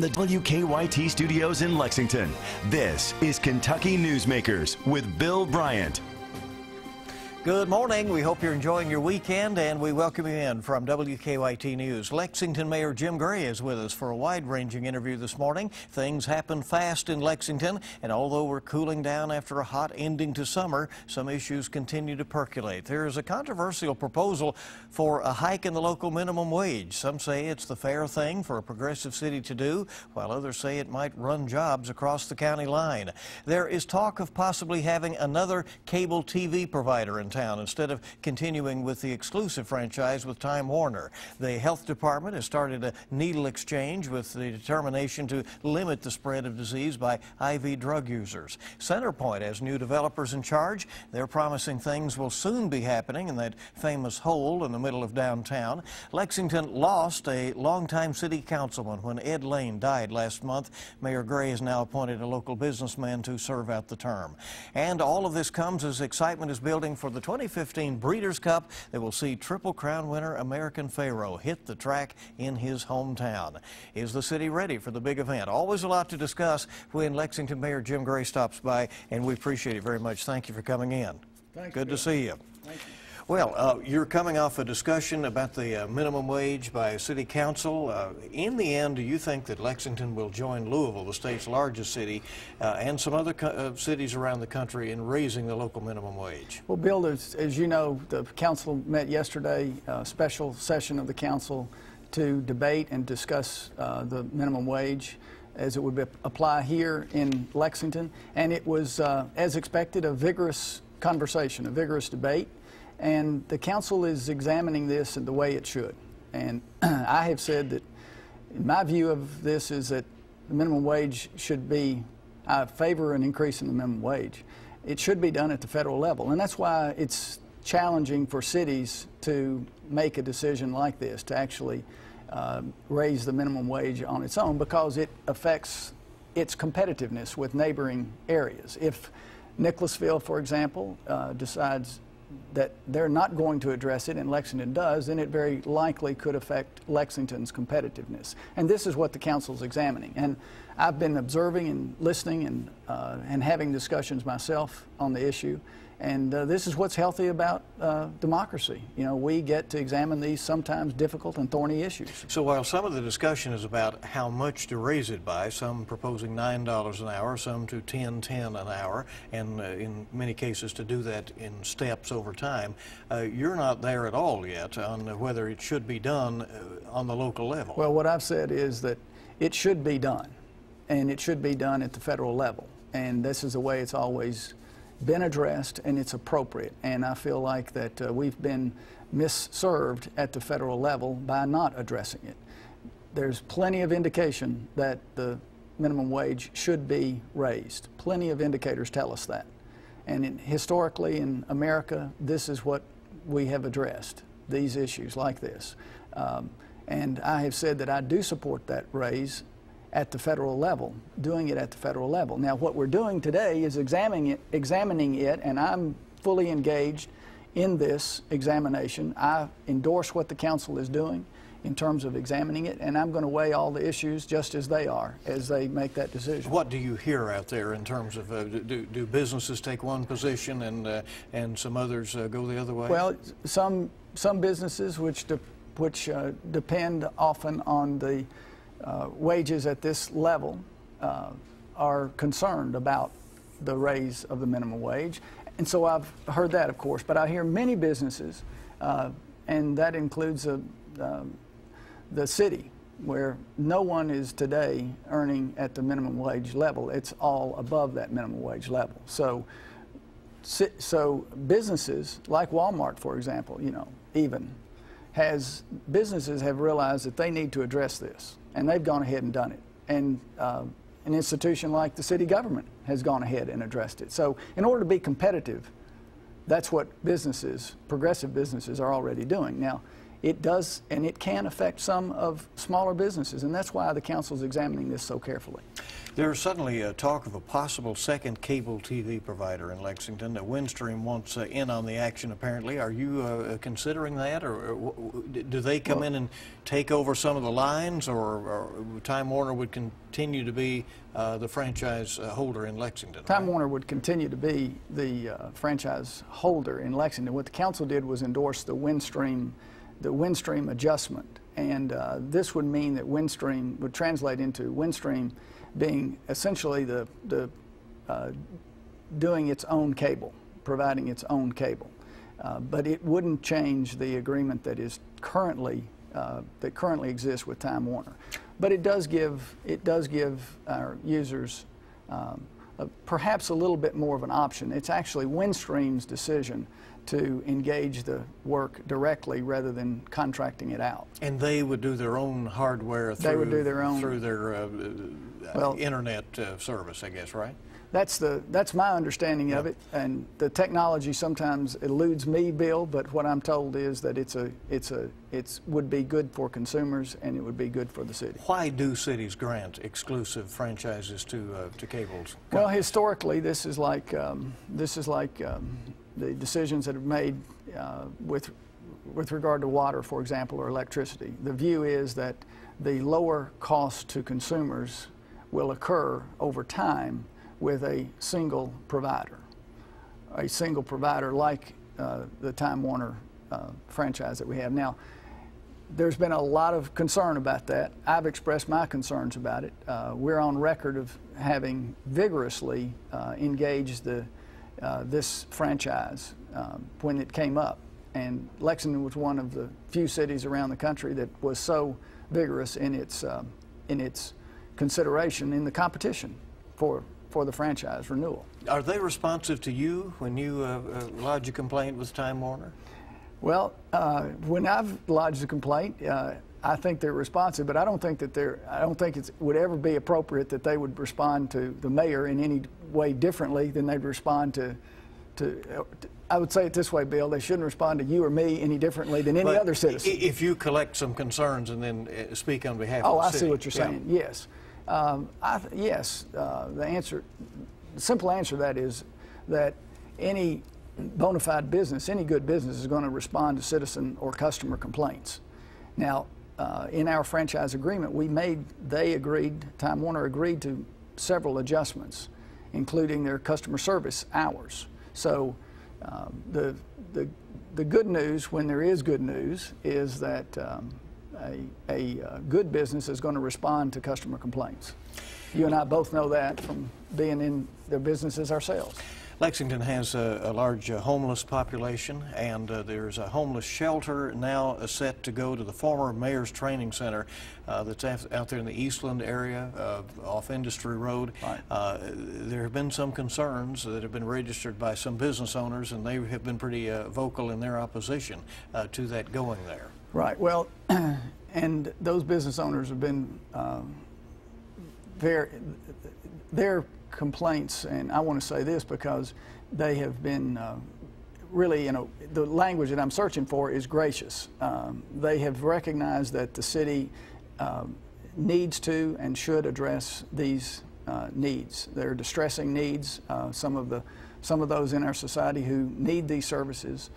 the WKYT studios in Lexington, this is Kentucky Newsmakers with Bill Bryant. Good morning. We hope you're enjoying your weekend, and we welcome you in from WKYT News. Lexington Mayor Jim Gray is with us for a wide-ranging interview this morning. Things happen fast in Lexington, and although we're cooling down after a hot ending to summer, some issues continue to percolate. There is a controversial proposal for a hike in the local minimum wage. Some say it's the fair thing for a progressive city to do, while others say it might run jobs across the county line. There is talk of possibly having another cable TV provider in town instead of continuing with the exclusive franchise with Time Warner. The health department has started a needle exchange with the determination to limit the spread of disease by IV drug users. Centerpoint has new developers in charge. They're promising things will soon be happening in that famous hole in the middle of downtown. Lexington lost a longtime city councilman when Ed Lane died last month. Mayor Gray has now appointed a local businessman to serve out the term. And all of this comes as excitement is building for the 2015 Breeders' Cup that will see Triple Crown winner American Pharoah hit the track in his hometown. Is the city ready for the big event? Always a lot to discuss when Lexington Mayor Jim Gray stops by, and we appreciate it very much. Thank you for coming in. Good to see you. Thank you. Well, you're coming off a discussion about the minimum wage by City Council. In the end, do you think that Lexington will join Louisville, the state's largest city, and some other cities around the country in raising the local minimum wage? Well, Bill, as you know, the council met yesterday, a special session of the council to debate and discuss the minimum wage as it would apply here in Lexington. And it was, as expected, a vigorous conversation, a vigorous debate. And the council is examining this in the way it should. And I have said that my view of this is that the minimum wage should be, I favor an increase in the minimum wage. It should be done at the federal level. And that's why it's challenging for cities to make a decision like this, to actually raise the minimum wage on its own, because it affects its competitiveness with neighboring areas. If Nicholasville, for example, decides that they're not going to address it and Lexington does, then it very likely could affect Lexington's competitiveness. And this is what the council's examining. And I've been observing and listening and having discussions myself on the issue. And this is what's healthy about democracy. You know, we get to examine these sometimes difficult and thorny issues. So while some of the discussion is about how much to raise it by, some proposing $9 an hour, some to $10 an hour, and in many cases to do that in steps over time, you're not there at all yet on whether it should be done on the local level. Well, what I've said is that it should be done, and it should be done at the federal level. And this is the way it's always been addressed, and it's appropriate. And I feel like that we've been misserved at the federal level by not addressing it. There's plenty of indication that the minimum wage should be raised. Plenty of indicators tell us that. And historically in America, this is what we have addressed, these issues like this. And I have said that I do support that raise at the federal level, doing it at the federal level. Now, what we're doing today is examining it, and I'm fully engaged in this examination. I endorse what the council is doing in terms of examining it, and I'm going to weigh all the issues just as they are, as they make that decision. What do you hear out there in terms of, do businesses take one position and some others go the other way? Well, some businesses which depend often on the wages at this level are concerned about the raise of the minimum wage. And so I've heard that, of course, but I hear many businesses, and that includes the city, where no one is today earning at the minimum wage level. It's all above that minimum wage level. So businesses like Walmart, for example, you know, even businesses have realized that they need to address this, and they've gone ahead and done it. And an institution like the city government has gone ahead and addressed it. So in order to be competitive, that's what businesses, progressive businesses, are already doing. Now, it does, and it can affect some of smaller businesses, and that's why the council is examining this so carefully. There's suddenly talk of a possible second cable TV provider in Lexington. Windstream wants in on the action, apparently. Are you considering that, or do they come in and take over some of the lines, or Time Warner would continue to be the franchise holder in Lexington? Time Warner would continue to be the franchise holder in Lexington. What the council did was endorse the Windstream adjustment, and this would mean that Windstream would translate into Windstream being essentially doing its own cable, providing its own cable, but it wouldn't change the agreement that is currently exists with Time Warner. But it does give our users perhaps a little bit more of an option. It's actually Windstream's decision to engage the work directly rather than contracting it out. And they would do their own hardware through, they would do their own, through their internet service, I guess, right? That's my understanding of it, and the technology sometimes eludes me, Bill. But what I'm told is that it would be good for consumers and it would be good for the city. Why do cities grant exclusive franchises to cables? Well, historically, this is like the decisions that have made with regard to water, for example, or electricity. The view is that the lower cost to consumers will occur over time with a single provider like the Time Warner franchise that we have now. There's been a lot of concern about that. I've expressed my concerns about it. We're on record of having vigorously engaged this franchise when it came up, and Lexington was one of the few cities around the country that was so vigorous in its consideration in the competition for the franchise renewal. Are they responsive to you when you lodge a complaint with Time Warner? Well, when I've lodged a complaint, I think they're responsive, but I don't think it would ever be appropriate that they would respond to the mayor in any way differently than they'd respond to I would say it this way, Bill, they shouldn't respond to you or me any differently than any other citizen. If you collect some concerns and then speak on behalf of the city. I see what you're saying, yes. Yes, the simple answer to that is that any bona fide business, any good business is going to respond to citizen or customer complaints. Now, in our franchise agreement, Time Warner agreed to several adjustments, including their customer service hours. So the good news, when there is good news, is that a good business is going to respond to customer complaints. You and I both know that from being in their businesses ourselves. Lexington has a large homeless population, and there's a homeless shelter now set to go to the former Mayor's Training Center that's out there in the Eastland area off Industry Road. Right. There have been some concerns that have been registered by some business owners, and they have been pretty vocal in their opposition to that going there. Right. Well, and those business owners have been their complaints, and I want to say this because they have been really, the language that I'm searching for is gracious. They have recognized that the city needs to and should address these needs. They're distressing needs. Some of those in our society who need these services,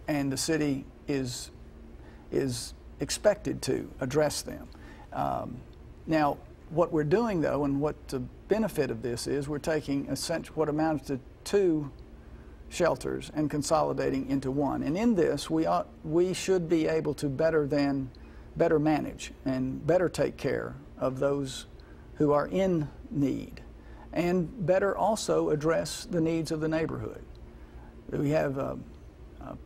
and the city is expected to address them. Now, what we're doing, though, and what the benefit of this is, we're taking what amounts to 2 shelters and consolidating into one. And in this, we should be able to better manage and better take care of those who are in need, and better also address the needs of the neighborhood. We have a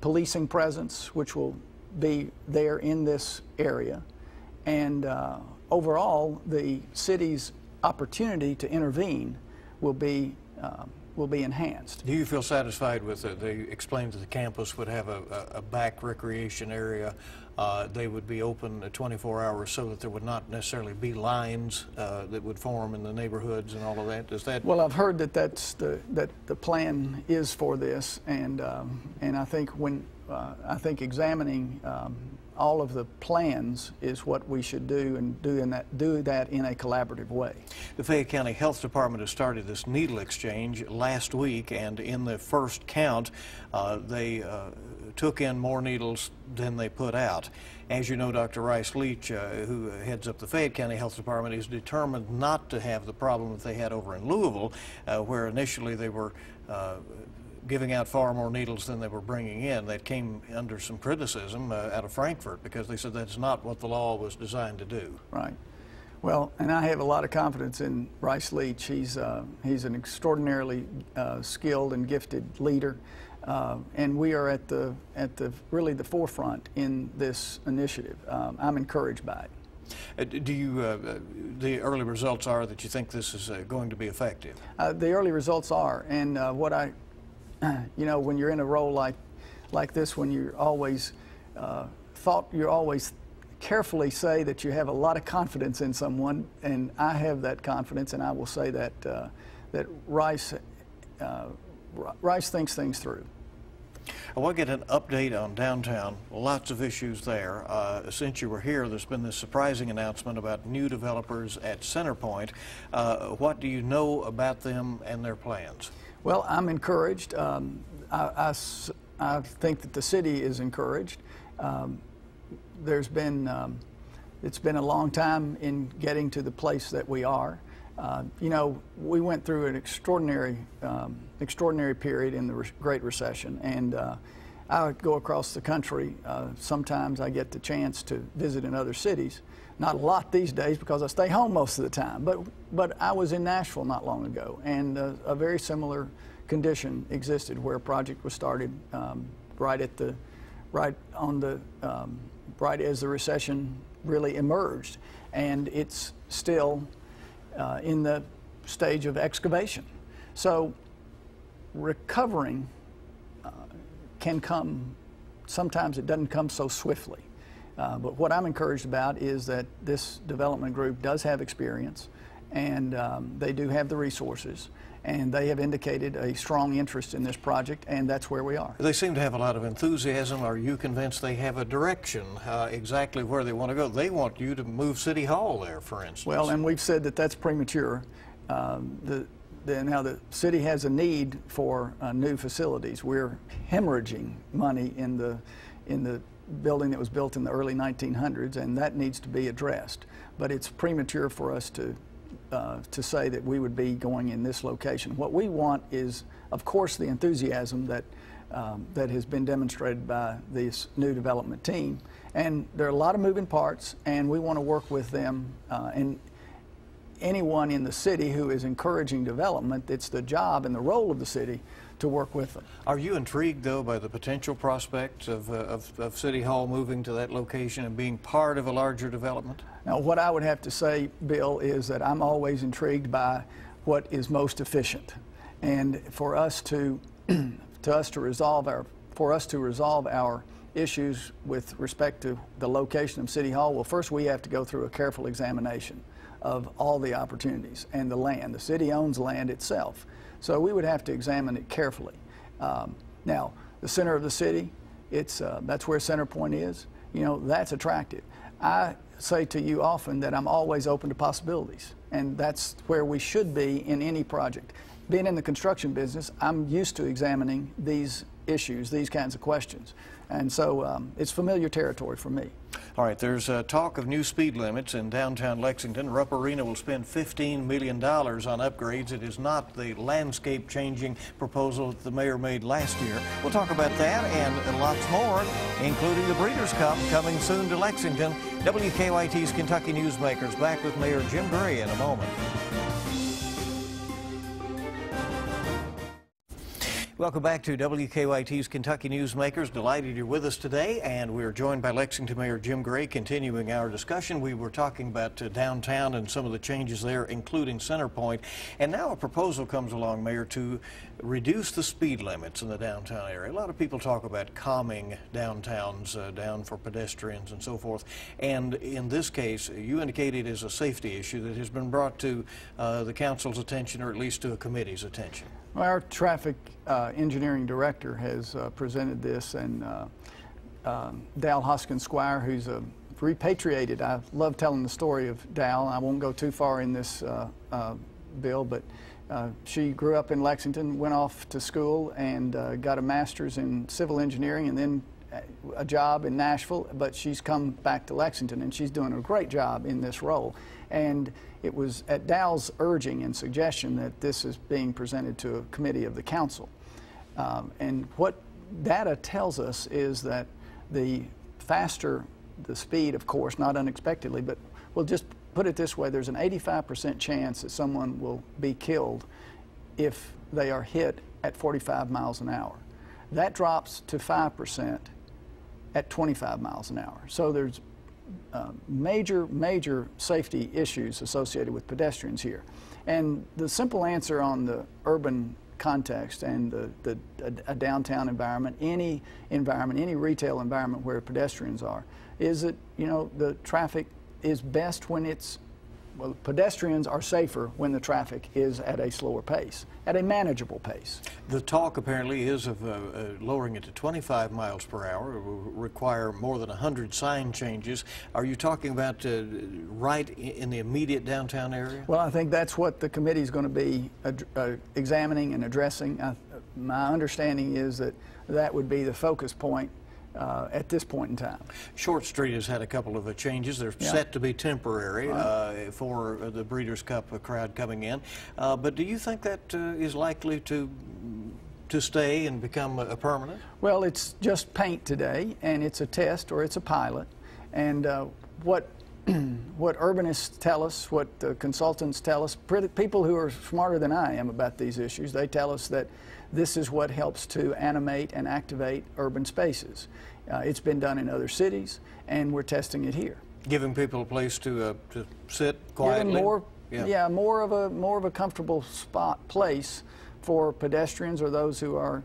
policing presence, which will be there in this area, and overall, the city's opportunity to intervene will be enhanced. Do you feel satisfied with it? They explained that the campus would have a back recreation area. They would be open 24 hours so that there would not necessarily be lines that would form in the neighborhoods and all of that. Is that? Well, I've heard that that the plan is for this, and I think I think examining all of the plans is what we should do, and do that in a collaborative way. The Fayette County Health Department has started this needle exchange last week, and in the first count, they took in more needles than they put out. As you know, Dr. Rice Leach, who heads up the Fayette County Health Department, is determined not to have the problem that they had over in Louisville, where initially they were giving out far more needles than they were bringing in. That came under some criticism out of Frankfurt, because they said that's not what the law was designed to do. Right. Well, and I have a lot of confidence in Rice Leach. He's an extraordinarily skilled and gifted leader, and we are at the really the forefront in this initiative. I'm encouraged by it. Do you, the early results are that you think this is going to be effective? The early results are, and what I, you know, when you're in a role like this, when you're always carefully say that you have a lot of confidence in someone, and I have that confidence, and I will say that that Rice thinks things through. I want to get an update on downtown. Lots of issues there. Since you were here, there's been this surprising announcement about new developers at Centerpoint. What do you know about them and their plans? Well, I'm encouraged. I think that the city is encouraged. It's been a long time in getting to the place that we are. You know, we went through an extraordinary period in the Great Recession, and I would go across the country. Sometimes I get the chance to visit in other cities. Not a lot these days because I stay home most of the time. But I was in Nashville not long ago, and a very similar condition existed, where a project was started right as the recession really emerged, and it's still in the stage of excavation. So recovering can come, sometimes it doesn't come so swiftly. But what I'm encouraged about is that this development group does have experience, and they do have the resources, and they have indicated a strong interest in this project, and that's where we are. They seem to have a lot of enthusiasm. Are you convinced they have a direction, exactly where they want to go? They want you to move City Hall there, for instance. Well, and we've said that that's premature. Now the city has a need for new facilities. We're hemorrhaging money in the building that was built in the early 1900s, and that needs to be addressed. But it's premature for us to say that we would be going in this location. What we want is, of course, the enthusiasm that has been demonstrated by this new development team. And there are a lot of moving parts, and we want to work with them. And anyone in the city who is encouraging development, it's the job and the role of the city to work with them. Are you intrigued, though, by the potential prospects of City Hall moving to that location and being part of a larger development? Now, what I would have to say, Bill, is that I'm always intrigued by what is most efficient, and for us to resolve our issues with respect to the location of City Hall, well, first we have to go through a careful examination of all the opportunities and the land. The city owns land itself, so we would have to examine it carefully. Now, the center of the city, that's where Centerpoint is. You know, that's attractive. I say to you often that I'm always open to possibilities, and that's where we should be in any project. Being in the construction business, I'm used to examining these issues, these kinds of questions, and so it's familiar territory for me. All right, there's talk of new speed limits in downtown Lexington. Rupp Arena will spend $15 million on upgrades. It is not the landscape-changing proposal that the mayor made last year. We'll talk about that and lots more, including the Breeders' Cup coming soon to Lexington. WKYT's Kentucky Newsmakers back with Mayor Jim Gray in a moment. Welcome back to WKYT's Kentucky Newsmakers. Delighted you're with us today, and we're joined by Lexington Mayor Jim Gray, continuing our discussion. We were talking about downtown and some of the changes there, including Centerpoint, and now a proposal comes along, Mayor, to reduce the speed limits in the downtown area. A lot of people talk about calming downtowns down for pedestrians and so forth, and in this case, you indicated it is a safety issue that has been brought to the council's attention, or at least to a committee's attention. Well, our traffic engineering director has presented this, and Dal Hoskins Squire, who's a repatriated. I love telling the story of Dal. I won't go too far in this bill, but she grew up in Lexington, went off to school, and got a master's in civil engineering, and then a job in Nashville, but she's come back to Lexington, and she's doing a great job in this role. And it was at Dal's urging and suggestion that this is being presented to a committee of the council. And what data tells us is that the faster the speed, of course, not unexpectedly, but we'll just put it this way, there's an 85% chance that someone will be killed if they are hit at 45 miles an hour. That drops to 5% at 25 miles an hour. So there's major safety issues associated with pedestrians here. And the simple answer on the urban context and a downtown environment, any retail environment where pedestrians are, is that, you know, the traffic is best when well, pedestrians are safer when the traffic is at a slower pace, at a manageable pace. The talk apparently is of lowering it to 25 miles per hour. It will require more than 100 sign changes. Are you talking about right in the immediate downtown area? Well, I think that's what the committee is going to be examining and addressing. My understanding is that that would be the focus point at this point in time. Short Street has had a couple of changes. They're set to be temporary for the Breeders' Cup crowd coming in. But do you think that is likely to stay and become a permanent? Well, it's just paint today, and it's a test or it's a pilot. And what urbanists tell us, what the consultants tell us, people who are smarter than I am about these issues, they tell us that this is what helps to animate and activate urban spaces. It's been done in other cities, and we're testing it here. Giving people a place to sit quietly. More of a comfortable place for pedestrians or those who are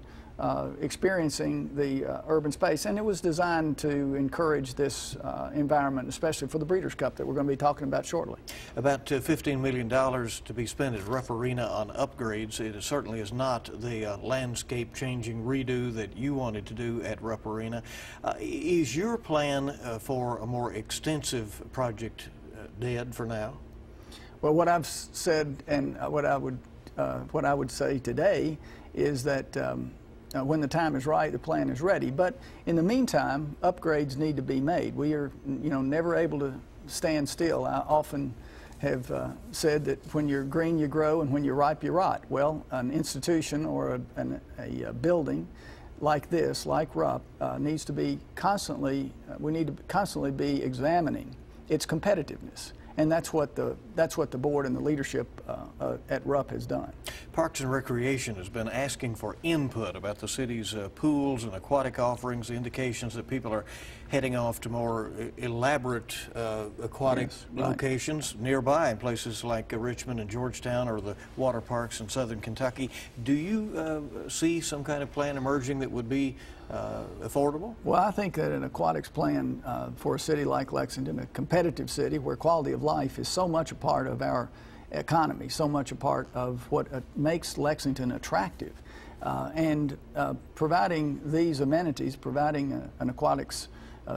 experiencing the urban space. And it was designed to encourage this environment, especially for the Breeders' Cup that we're going to be talking about shortly. About $15 million to be spent at Rupp Arena on upgrades. It certainly is not the landscape-changing redo that you wanted to do at Rupp Arena. Is your plan for a more extensive project dead for now? Well, what I've said and what I would say today is that when the time is right, the plan is ready. But in the meantime, upgrades need to be made. We are, never able to stand still. I often have said that when you're green, you grow, and when you're ripe, you rot. Well, an institution or a building like this, like Rupp, needs to be constantly. We need to constantly be examining its competitiveness. And that's what the board and the leadership at Rupp has done. Parks and Recreation has been asking for input about the city's pools and aquatic offerings, indications that people are heading off to more elaborate aquatic locations nearby in places like Richmond and Georgetown or the water parks in southern Kentucky. Do you see some kind of plan emerging that would be affordable? Well, I think that an aquatics plan for a city like Lexington, a competitive city where quality of life is so much a part of our economy, so much a part of what makes Lexington attractive, and providing these amenities, providing an aquatics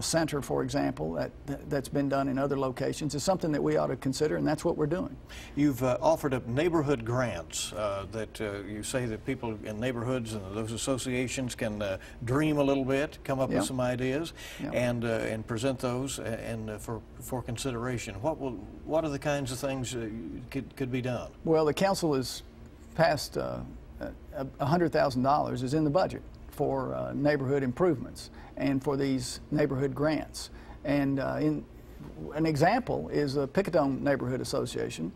center, for example, that's been done in other locations, is something that we ought to consider, and that's what we're doing. You've offered up neighborhood grants that you say that people in neighborhoods and those associations can dream a little bit, come up with some ideas, and present those and for consideration. What are the kinds of things could be done? Well, the council has passed $100,000 is in the budget for neighborhood improvements and for these neighborhood grants. And an example is the Picadone Neighborhood Association,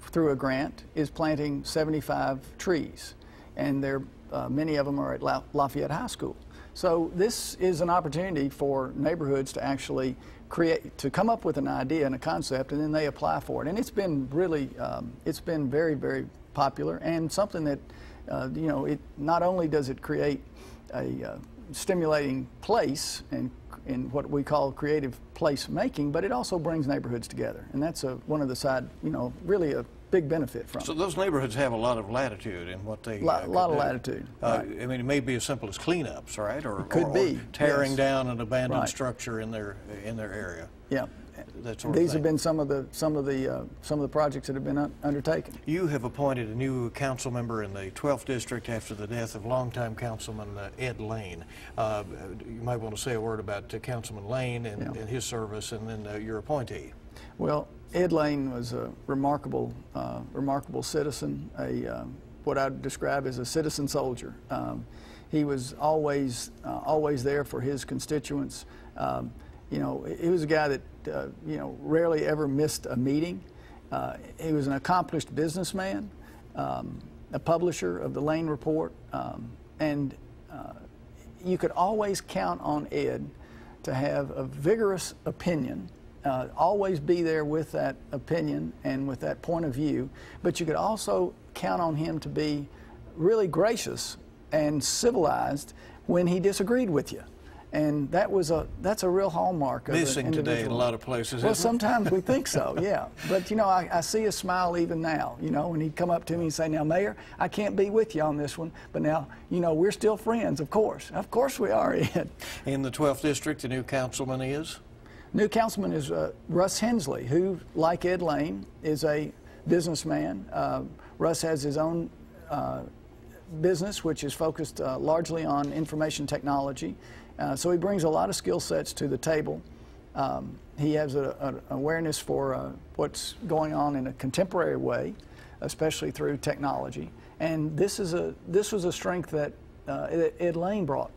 through a grant, is planting 75 trees. And many of them are at Lafayette High School. So this is an opportunity for neighborhoods to actually come up with an idea and a concept, and then they apply for it. And it's been really, it's been very, very popular, and something that, it not only does it create a stimulating place and in what we call creative place making, but it also brings neighborhoods together, and that's one of the really big benefit from So it. those neighborhoods have a lot of latitude in what they A lot of do. latitude. Right. I mean, it may be as simple as cleanups, right? Or Could be, tearing yes. down an abandoned Right. structure in their area. Yeah. That sort of These thing. have been some of the projects that have been undertaken. You have appointed a new council member in the 12th district after the death of longtime councilman Ed Lane. You might want to say a word about Councilman Lane and his service, and then your appointee. Well, Ed Lane was a remarkable citizen, what I'd describe as a citizen soldier. He was always there for his constituents. You know, he was a guy that you know, rarely ever missed a meeting. He was an accomplished businessman, a publisher of the Lane Report, and you could always count on Ed to have a vigorous opinion. Always be there with that opinion and with that point of view, but you could also count on him to be really gracious and civilized when he disagreed with you. And that's a real hallmark of Missing an individual. today in a lot of places. Well, isn't it? sometimes we think so, yeah. But, you know, I see a smile even now, you know, when he'd come up to me and say, now, Mayor, I can't be with you on this one, but now, you know, we're still friends, of course. Of course we are, Ed. In the 12th district, the new councilman is? New councilman is Russ Hensley, who, like Ed Lane, is a businessman. Russ has his own business, which is focused largely on information technology. So he brings a lot of skill sets to the table. He has an awareness for what's going on in a contemporary way, especially through technology. And this was a strength that Ed Lane brought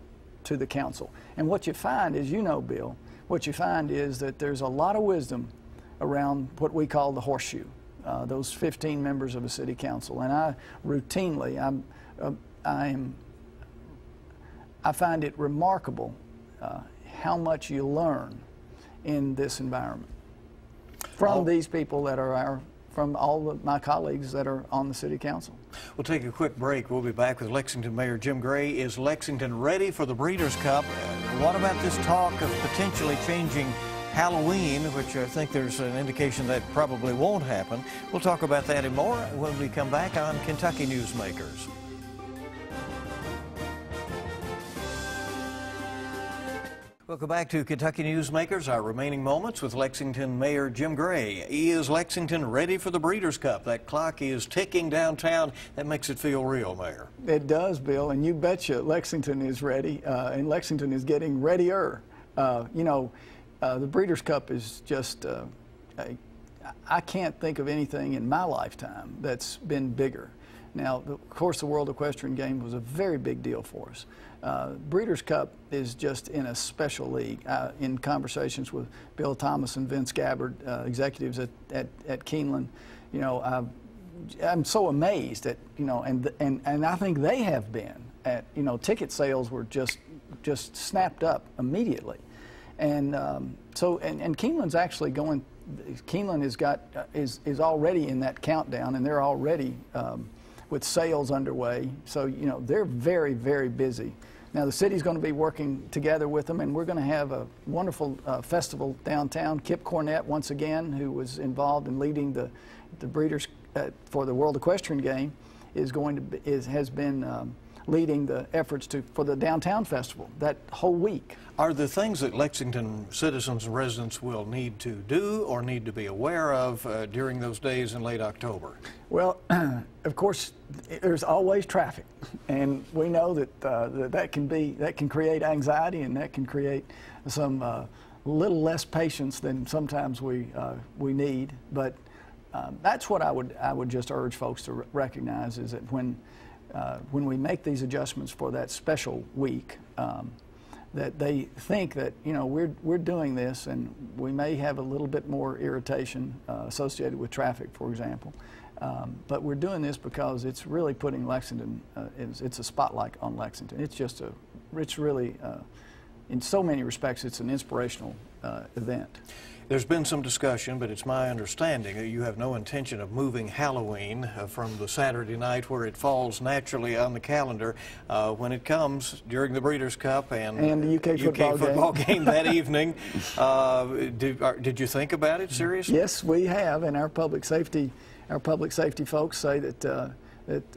to the council. And what you find is, you know, Bill, what you find is that there's a lot of wisdom around what we call the horseshoe, those 15 members of a city council. And I routinely, I find it remarkable how much you learn in this environment from these people that are from all of my colleagues that are on the city council. We'll take a quick break. We'll be back with Lexington Mayor Jim Gray. Is Lexington ready for the Breeders' Cup? What about this talk of potentially changing Halloween, which I think there's an indication that probably won't happen? We'll talk about that and more when we come back on Kentucky Newsmakers. Welcome back to Kentucky Newsmakers, our remaining moments with Lexington Mayor Jim Gray. Is Lexington ready for the Breeders' Cup? That clock is ticking downtown. That makes it feel real, Mayor. It does, Bill, and you betcha Lexington is ready, and Lexington is getting readier. You know, the Breeders' Cup is just, I can't think of anything in my lifetime that's been bigger. Now, of course, the World Equestrian Games was a very big deal for us. Breeders' Cup is just in a special league. In conversations with Bill Thomas and Vince Gabbard, executives at Keeneland, you know, I'm so amazed at, you know, and I think they have been at, you know, ticket sales were just snapped up immediately, and so Keeneland's actually going. Keeneland is already in that countdown, and they're already with sales underway. So, you know, they're very, very busy. Now, the city's going to be working together with them, and we're going to have a wonderful festival downtown. Kip Cornett, once again, who was involved in leading the breeders for the World Equestrian Game, has been leading the efforts for the downtown festival that whole week. Are there things that Lexington citizens and residents will need to do or need to be aware of during those days in late October? Well, of course, there's always traffic, and we know that that can create anxiety, and that can create some little less patience than sometimes we need. But that's what I would just urge folks to recognize, is that when we make these adjustments for that special week, that they think that, you know, we're doing this, and we may have a little bit more irritation associated with traffic, for example, but we're doing this because it's really putting Lexington, it's a spotlight on Lexington. It's really, in so many respects, it's an inspirational event. There's been some discussion, but it's my understanding that you have no intention of moving Halloween from the Saturday night where it falls naturally on the calendar when it comes during the Breeders' Cup and the UK football game that evening. Did you think about it seriously? Yes, we have, and our public safety public safety folks say that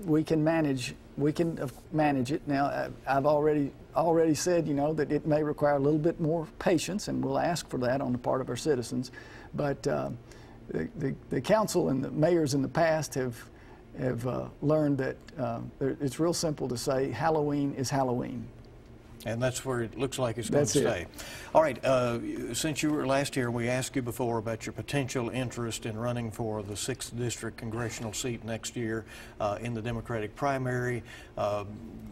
we can manage it. Now, I've already said, you know, that it may require a little bit more patience, and we'll ask for that on the part of our citizens. But the council and the mayors in the past have learned that it's real simple to say Halloween is Halloween. And that's where it looks like it's going to stay. All right, since you were last here, we asked you before about your potential interest in running for the 6th District congressional seat next year in the Democratic primary.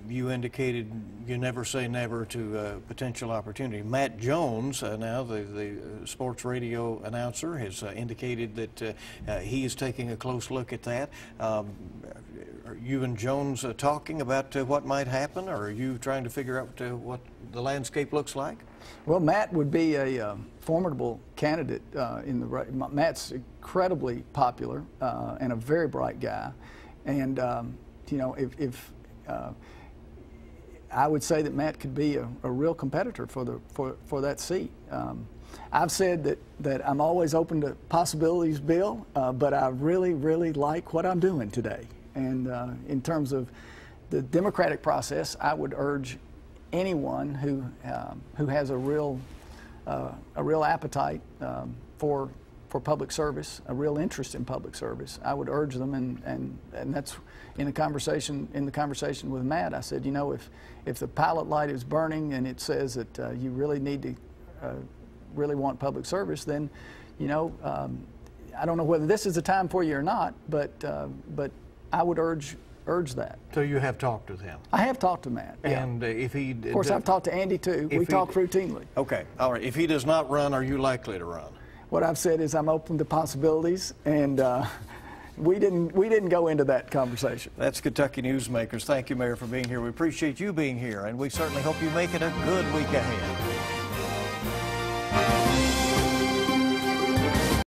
You indicated you never say never to potential opportunity. Matt Jones, now the sports radio announcer, has indicated that he is taking a close look at that. Are you and Jones talking about what might happen, or are you trying to figure out what the landscape looks like? Well, Matt would be a formidable candidate Matt's incredibly popular and a very bright guy, and you know, if I would say that Matt could be a real competitor for that seat. I've said that I'm always open to possibilities, Bill, but I really like what I'm doing today. And in terms of the democratic process, I would urge anyone who has a real appetite for public service, a real interest in public service. I would urge them, and that's in the conversation with Matt. I said, you know, if the pilot light is burning and it says that you really need to really want public service, then, you know, I don't know whether this is the time for you or not, but I would urge that. So you have talked with him? I have talked to Matt. And yeah. If he, of course, I've talked to Andy too. We talk routinely. Okay, all right. If he does not run, are you likely to run? What I've said is I'm open to possibilities, and we didn't go into that conversation. That's Kentucky Newsmakers. Thank you, Mayor, for being here. We appreciate you being here, and we certainly hope you make it a good week ahead.